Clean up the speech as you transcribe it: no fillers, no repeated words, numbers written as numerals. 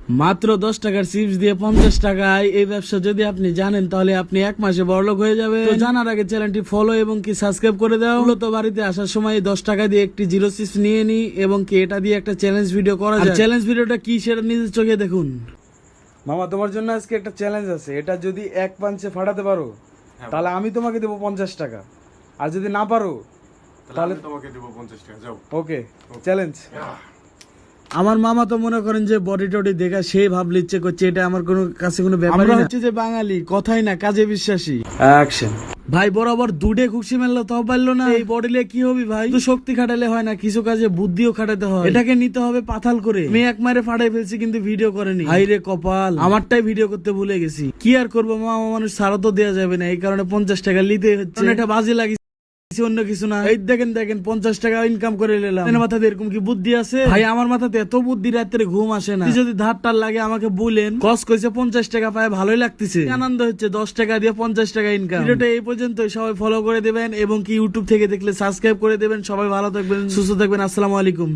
মাত্র 10 টাকার চিপস দিয়ে 50 টাকায় এই ব্যবসা যদি আপনি জানেন তাহলে আপনি এক মাসে বড়লোক হয়ে যাবে। তো জানার আগে চ্যানেলটি ফলো এবং কি সাবস্ক্রাইব করে দাও। মূলত বাড়িতে আসার সময় 10 টাকা দিয়ে একটি জিরো চিপস নিয়ে নি এবং কি এটা দিয়ে একটা চ্যালেঞ্জ ভিডিও করা যায়। চ্যালেঞ্জ ভিডিওটা কি সেটা নিজের চোখে দেখুন। মামা, তোমার জন্য আজকে একটা চ্যালেঞ্জ আছে। এটা যদি এক পাঞ্চে ফাটাতে পারো তাহলে আমি তোমাকে দেবো 50 টাকা, আর যদি না পারো তাহলে তোমাকে দেবো 50 টাকা। যাও। ওকে, চ্যালেঞ্জ। আমার মামা তো মনে করেন যে বডি টডি দেখা সেই ভাবলে ইচ্ছে করছে, এটা আমার কোনো কাছে কোনো ব্যাপার না। হচ্ছে যে বাঙালি, কথাই না কাজে বিশ্বাসী। অ্যাকশন। ভাই বরাবর দুডে খুশি মেললো তাও পারলো না। এই বডিলে কি হবি ভাই? তো শক্তি খাটালে হয় না, কিছু কাজে বুদ্ধিও খাটাতে হয়। এটাকে নিতে হবে পাতাল করে। আমি এক মারে ফাটাই ফেলছি কিন্তু ভিডিও করেনি। হাই রে কপাল, আমারটাই ভিডিও করতে ভুলে গেছি। কি আর করবো মামা মানুষ, ছাড়ও তো দেওয়া যাবে না, এই কারণে 50 টাকা নিতে হচ্ছে। এটা বাজে লাগিছে, অন্য কিছু না। এই দেখেন 50 টাকা ইনকাম করে নিলাম। মাথাতে এরকম কি বুদ্ধি আছে ভাই? আমার মাথাতে এত বুদ্ধি, রাত্রে ঘুম আসে না। যদি ধার টার লাগে আমাকে বলেন। কস কইছে 50 টাকা পায়, ভালোই লাগতেছে, আনন্দ হচ্ছে। 10 টাকা দিয়ে 50 টাকা ইনকাম। ভিডিওটা এই পর্যন্ত, সবাই ফলো করে দেবেন এবং কি ইউটিউব থেকে দেখলে সাবস্ক্রাইব করে দেবেন। সবাই ভালো থাকবেন, সুস্থ থাকবেন। আসসালামু আলাইকুম।